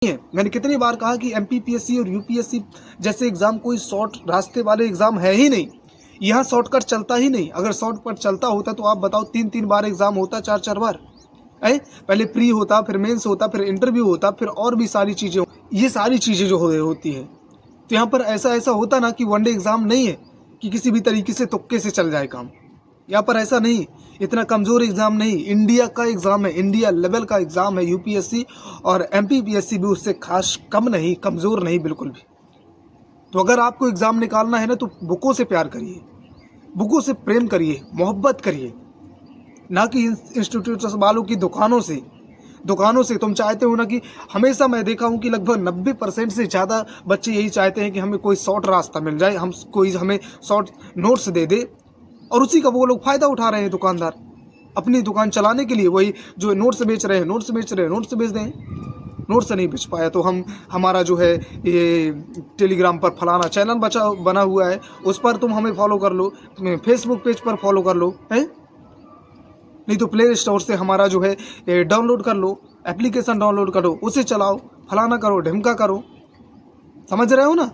है। मैंने कितनी बार कहा कि एमपीपीएससी और यूपीएससी जैसे एग्ज़ाम कोई शॉर्ट रास्ते वाले एग्ज़ाम है ही नहीं। यहाँ शॉर्टकट चलता ही नहीं। अगर शॉर्टकट चलता होता तो आप बताओ 3-3 बार एग्ज़ाम होता, 4-4 बार। पहले प्री होता, फिर मेंस होता, फिर इंटरव्यू होता, फिर और भी सारी चीज़ें। ये सारी चीज़ें जो होती हैं, तो यहाँ पर ऐसा होता ना कि वनडे एग्ज़ाम नहीं है कि किसी भी तरीके से तुक्के से चल जाए काम। यहाँ पर ऐसा नहीं, इतना कमज़ोर एग्ज़ाम नहीं, इंडिया का एग्ज़ाम है, इंडिया लेवल का एग्ज़ाम है यूपीएससी, और एमपीपीएससी भी उससे खास कम नहीं, कमज़ोर नहीं बिल्कुल भी। तो अगर आपको एग्ज़ाम निकालना है ना, तो बुकों से प्यार करिए, बुकों से प्रेम करिए, मोहब्बत करिए, ना कि इंस्टीट्यूट वालों की दुकानों से। तुम चाहते हो ना कि हमेशा मैं देखा हूँ कि लगभग 90% से ज़्यादा बच्चे यही चाहते हैं कि हमें कोई शॉर्ट रास्ता मिल जाए, कोई हमें शॉर्ट नोट्स दे दे, और उसी का वो लोग फ़ायदा उठा रहे हैं दुकानदार अपनी दुकान चलाने के लिए। वही जो नोट्स बेच रहे हैं, नोट्स बेच दें। नोट्स नहीं बेच पाया तो हमारा जो है ये टेलीग्राम पर फलाना चैनल बना हुआ है, उस पर तुम हमें फॉलो कर लो, फेसबुक पेज पर फॉलो कर लो, है नहीं तो प्ले स्टोर से हमारा जो है डाउनलोड कर लो, एप्लीकेशन डाउनलोड करो, उसे चलाओ, फलाना करो, ढिमका करो। समझ रहे हो ना?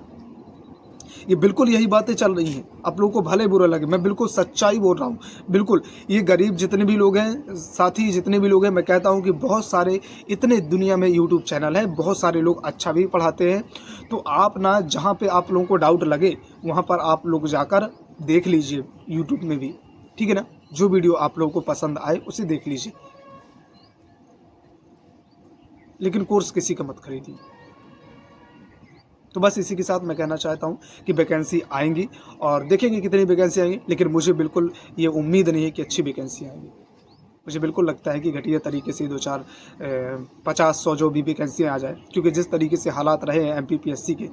ये बिल्कुल यही बातें चल रही हैं। आप लोगों को भले बुरा लगे, मैं बिल्कुल सच्चाई बोल रहा हूँ। बिल्कुल ये गरीब जितने भी लोग हैं, साथी जितने भी लोग हैं, मैं कहता हूँ कि बहुत सारे इतने दुनिया में यूट्यूब चैनल हैं, बहुत सारे लोग अच्छा भी पढ़ाते हैं। तो आप ना जहाँ पे आप लोगों को डाउट लगे वहाँ पर आप लोग जाकर देख लीजिए यूट्यूब में भी, ठीक है ना? जो वीडियो आप लोगों को पसंद आए उसे देख लीजिए, लेकिन कोर्स किसी का मत खरीदिए। तो बस इसी के साथ मैं कहना चाहता हूँ कि वैकेंसी आएंगी, और देखेंगे कितनी वैकेंसी आएंगी, लेकिन मुझे बिल्कुल ये उम्मीद नहीं है कि अच्छी वैकेंसी आएंगी। मुझे बिल्कुल लगता है कि घटिया तरीके से 2-4 50-100 जो भी वैकेंसी आ जाए, क्योंकि जिस तरीके से हालात रहे हैं एमपीपीएससी के,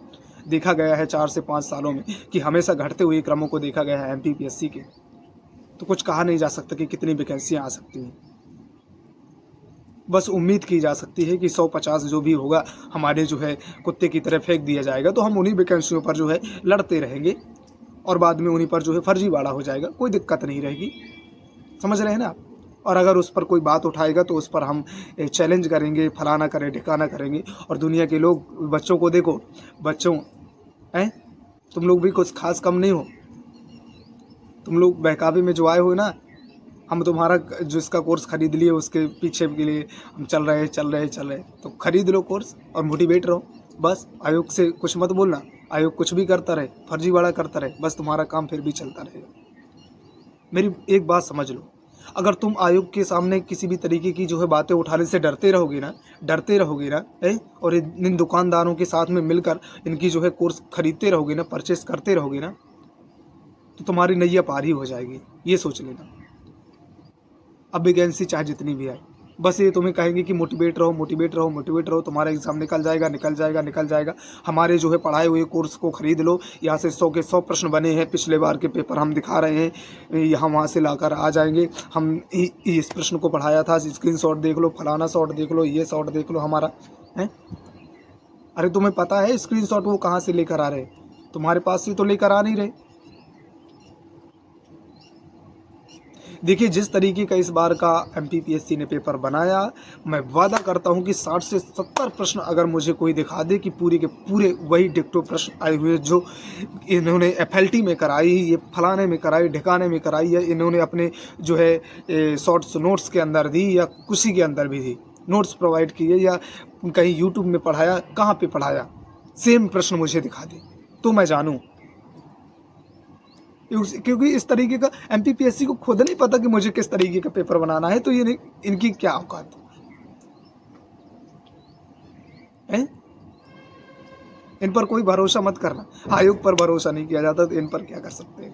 देखा गया है 4 से 5 सालों में कि हमेशा घटते हुए क्रमों को देखा गया है एमपीपीएससी के। तो कुछ कहा नहीं जा सकता कि कितनी वैकेंसियाँ आ सकती हैं। बस उम्मीद की जा सकती है कि 100-50 जो भी होगा हमारे जो है कुत्ते की तरह फेंक दिया जाएगा, तो हम उन्हीं वैकेंसियों पर जो है लड़ते रहेंगे, और बाद में उन्हीं पर जो है फर्जीवाड़ा हो जाएगा, कोई दिक्कत नहीं रहेगी। समझ रहे हैं ना आप? और अगर उस पर कोई बात उठाएगा तो उस पर हम चैलेंज करेंगे, फलाना करें, ढिकाना करेंगे। और दुनिया के लोग, बच्चों को देखो, बच्चों हैं, तुम लोग भी कुछ खास कम नहीं हो। तुम लोग बहकावे में जो आए हो ना, हम तुम्हारा जिसका कोर्स खरीद लिए उसके पीछे के लिए हम चल रहे हैं, तो खरीद लो कोर्स और मोटिवेट रहो। बस आयोग से कुछ मत बोलना, आयोग कुछ भी करता रहे, फर्जीवाड़ा करता रहे, बस तुम्हारा काम फिर भी चलता रहेगा। मेरी एक बात समझ लो, अगर तुम आयोग के सामने किसी भी तरीके की जो है बातें उठाने से डरते रहोगे ना, और इन दुकानदारों के साथ में मिलकर इनकी जो है कोर्स खरीदते रहोगे ना, परचेस करते रहोगे ना, तो तुम्हारी नैया पार ही हो जाएगी, ये सोच लेना। अब वैकेंसी चाहे जितनी भी आए, बस ये तुम्हें कहेंगे कि मोटिवेट रहो, तुम्हारा एग्ज़ाम निकल जाएगा। हमारे जो है पढ़ाए हुए कोर्स को खरीद लो, यहाँ से 100 के 100 प्रश्न बने हैं, पिछले बार के पेपर हम दिखा रहे हैं, यहाँ वहाँ से लाकर आ जाएंगे। हम इस प्रश्न को पढ़ाया था, स्क्रीनशॉट देख लो, फलाना शॉट देख लो, ये शॉट देख लो हमारा, है। अरे तुम्हें पता है स्क्रीनशॉट वो कहाँ से लेकर आ रहे हैं? तुम्हारे पास से तो लेकर आ नहीं रहे। देखिए, जिस तरीके का इस बार का एमपीपीएससी ने पेपर बनाया, मैं वादा करता हूं कि 60 से 70 प्रश्न अगर मुझे कोई दिखा दे कि पूरे के पूरे वही डिक्टो प्रश्न आए हुए जो इन्होंने एफएलटी में कराई, ये फलाने में कराई, ढिकाने में कराई, या इन्होंने अपने जो है शॉर्ट्स नोट्स के अंदर दी, या किसी के अंदर भी दी, नोट्स प्रोवाइड किए, या कहीं यूट्यूब में पढ़ाया, कहाँ पर पढ़ाया, सेम प्रश्न मुझे दिखा दे तो मैं जानूँ। क्योंकि इस तरीके का एमपीपीएससी को खुद नहीं पता कि मुझे किस तरीके का पेपर बनाना है, तो ये इनकी क्या औकात है? इन पर कोई भरोसा मत करना। आयोग पर भरोसा नहीं किया जाता तो इन पर क्या कर सकते हैं?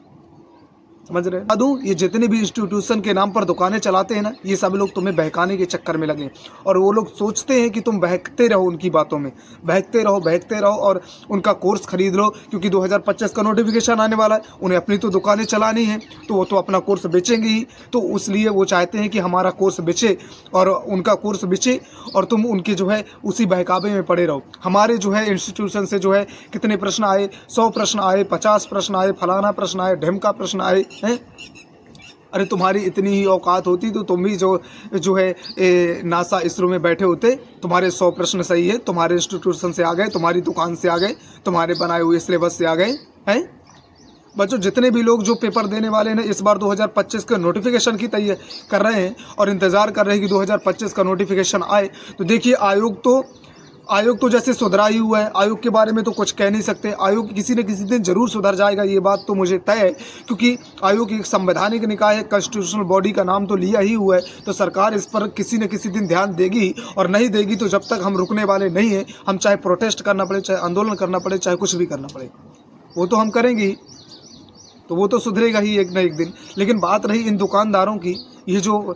समझ रहे हैं? दूं, ये जितने भी इंस्टीट्यूशन के नाम पर दुकानें चलाते हैं ना, ये सब लोग तुम्हें बहकाने के चक्कर में लगे, और वो लोग सोचते हैं कि तुम बहकते रहो उनकी बातों में, बहकते रहो, और उनका कोर्स खरीद लो, क्योंकि 2025 का नोटिफिकेशन आने वाला है, उन्हें अपनी तो दुकानें चलानी है, तो वो तो अपना कोर्स बेचेंगे ही। तो इसलिए वो चाहते हैं कि हमारा कोर्स बेचे और उनका कोर्स बेचे, और तुम उनके जो है उसी बहकावे में पड़े रहो। हमारे जो है इंस्टीट्यूशन से जो है कितने प्रश्न आए, 100 प्रश्न आए, 50 प्रश्न आए, फलाना प्रश्न आए, ढिमका प्रश्न आए हैं, अरे तुम्हारी इतनी ही औकात होती तो तुम भी जो है नासा इसरो में बैठे होते। तुम्हारे 100 प्रश्न सही है, तुम्हारे इंस्टीट्यूशन से आ गए, तुम्हारी दुकान से आ गए, तुम्हारे बनाए हुए सिलेबस से आ गए हैं। बच्चों, जितने भी लोग जो पेपर देने वाले हैं इस बार 2025 के नोटिफिकेशन की तैयारी कर रहे हैं और इंतज़ार कर रहे हैं कि 2025 का नोटिफिकेशन आए, तो देखिए आयोग तो जैसे सुधरा ही हुआ है। आयोग के बारे में तो कुछ कह नहीं सकते। आयोग किसी न किसी दिन जरूर सुधर जाएगा, ये बात तो मुझे तय है, क्योंकि आयोग एक संवैधानिक निकाय है, कॉन्स्टिट्यूशनल बॉडी का नाम तो लिया ही हुआ है। तो सरकार इस पर किसी न किसी दिन ध्यान देगी, और नहीं देगी तो जब तक हम रुकने वाले नहीं हैं, हम चाहे प्रोटेस्ट करना पड़े, चाहे आंदोलन करना पड़े, चाहे कुछ भी करना पड़े, वो तो हम करेंगे ही। तो वो तो सुधरेगा ही एक न एक दिन। लेकिन बात रही इन दुकानदारों की, ये जो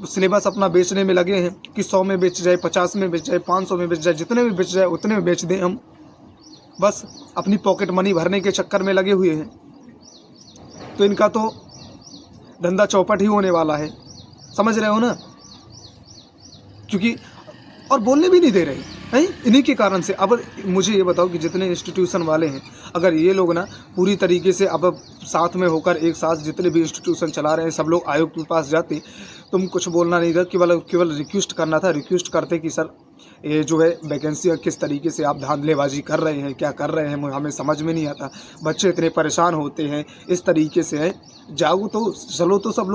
सिलेबस अपना बेचने में लगे हैं कि 100 में बेच जाए, 50 में बेच जाए, 500 में बेच जाए, जितने में बेच जाए उतने में बेच दें हम, बस अपनी पॉकेट मनी भरने के चक्कर में लगे हुए हैं। तो इनका तो धंधा चौपट ही होने वाला है, समझ रहे हो ना? क्योंकि और बोलने भी नहीं दे रहे हैं इन्हीं के कारण से। अब मुझे ये बताओ कि जितने इंस्टीट्यूशन वाले हैं, अगर ये लोग ना पूरी तरीके से अब साथ में होकर एक साथ जितने भी इंस्टीट्यूशन चला रहे हैं सब लोग आयोग के पास जाते, तुम कुछ बोलना नहीं था, केवल रिक्वेस्ट करना था। रिक्वेस्ट करते कि सर ये जो है वैकेंसी किस तरीके से आप धांधलेबाजी कर रहे हैं, क्या कर रहे हैं, हमें समझ में नहीं आता, बच्चे इतने परेशान होते हैं, इस तरीके से है। जाओ तो चलो, तो सब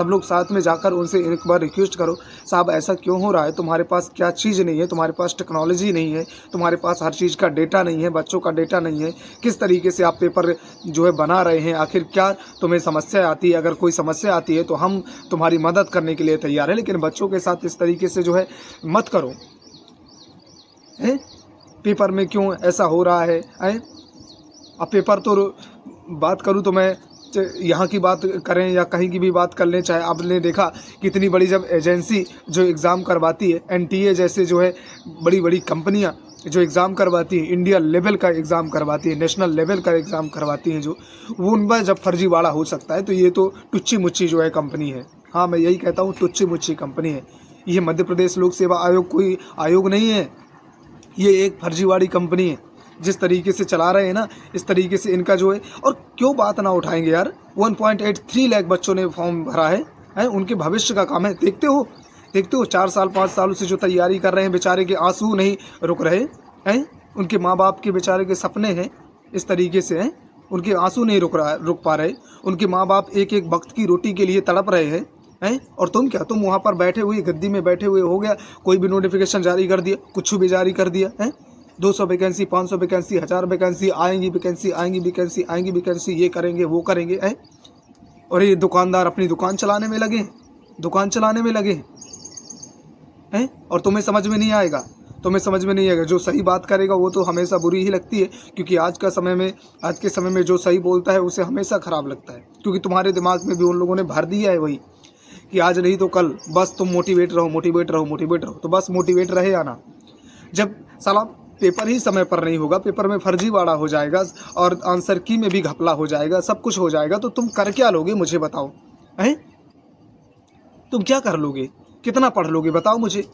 लोग साथ में जाकर उनसे एक बार रिक्वेस्ट करो, साहब ऐसा क्यों हो रहा है, तुम्हारे पास क्या चीज़ नहीं है, तुम्हारे पास टेक्नोलॉजी नहीं है, तुम्हारे पास हर चीज़ का डेटा नहीं है, बच्चों का डेटा नहीं है, किस तरीके से आप पेपर जो है बना रहे हैं, आखिर क्या तुम्हें समस्या आती है? अगर कोई समस्या आती है तो हम तुम्हारी मदद करने के लिए तैयार हैं, लेकिन बच्चों के साथ इस तरीके से जो है मत करो। हैं पेपर में क्यों ऐसा हो रहा है? अब पेपर तो बात करूँ तो मैं यहाँ की बात करें या कहीं की भी बात कर लें, चाहे आपने देखा कितनी बड़ी जब एजेंसी जो एग्ज़ाम करवाती है, एनटीए जैसे जो है बड़ी बड़ी कंपनियाँ जो एग्ज़ाम करवाती है, इंडिया लेवल का एग्ज़ाम करवाती है, नेशनल लेवल का एग्ज़ाम करवाती हैं, जो वो उन पर जब फर्जीवाड़ा हो सकता है तो ये तो टुच्ची मुच्ची जो है कंपनी है। हाँ, मैं यही कहता हूँ, टुच्ची मुच्ची कंपनी है ये। मध्य प्रदेश लोक सेवा आयोग कोई आयोग नहीं है, ये एक फर्जीवाड़ी कंपनी है। जिस तरीके से चला रहे हैं ना, इस तरीके से इनका जो है, और क्यों बात ना उठाएंगे यार? 1.83 लाख बच्चों ने फॉर्म भरा है, उनके भविष्य का काम है। देखते हो 4 साल 5 सालों से जो तैयारी कर रहे हैं, बेचारे के आंसू नहीं रुक रहे हैं, उनके माँ बाप के बेचारे के सपने हैं इस तरीके से हैं, उनके आंसू नहीं रुक पा रहे, उनके माँ बाप एक एक वक्त की रोटी के लिए तड़प रहे हैं। और तुम वहाँ पर बैठे हुए गद्दी में बैठे हुए, हो गया कोई भी नोटिफिकेशन जारी कर दिया, कुछ भी जारी कर दिया है, 200 वैकेंसी, 500 वैकेंसी, 1000 वैकेंसी आएंगी, वैकेंसी ये करेंगे वो करेंगे हैं। और ये दुकानदार अपनी दुकान चलाने में लगे हैं, और तुम्हें समझ में नहीं आएगा। जो सही बात करेगा वो तो हमेशा बुरी ही लगती है, क्योंकि आज के समय में जो सही बोलता है उसे हमेशा ख़राब लगता है, क्योंकि तुम्हारे दिमाग में भी उन लोगों ने भर दिया है वही कि आज नहीं तो कल, बस तुम मोटिवेट रहो। तो बस मोटिवेट रहे आना। जब साला पेपर ही समय पर नहीं होगा, पेपर में फर्जीवाड़ा हो जाएगा और आंसर की में भी घपला हो जाएगा, सब कुछ हो जाएगा, तो तुम कर क्या लोगे मुझे बताओ? हैं तुम क्या कर लोगे? कितना पढ़ लोगे बताओ मुझे?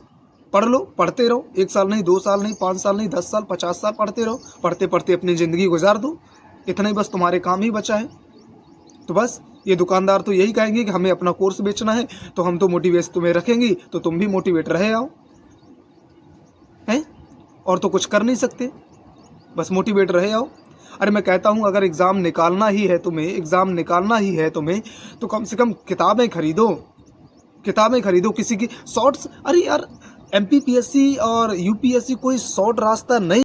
पढ़ लो, पढ़ते रहो, 1 साल नहीं, 2 साल नहीं, 5 साल नहीं, 10 साल 50 साल पढ़ते रहो, पढ़ते पढ़ते अपनी ज़िंदगी गुजार दो। इतना ही बस तुम्हारे काम ही बचा है। तो बस ये दुकानदार तो यही कहेंगे कि हमें अपना कोर्स बेचना है, तो हम तो मोटिवेट तुम्हें रखेंगे, तो तुम भी मोटिवेट रहे आओ हैं, और तो कुछ कर नहीं सकते, बस मोटिवेट रहे आओ। अरे मैं कहता हूँ, अगर एग्ज़ाम निकालना ही है तुम्हें, तो कम से कम किताबें खरीदो किसी की शॉर्ट्स। अरे यार, एमपीपीएससी और यूपीएससी कोई शॉर्ट रास्ता नहीं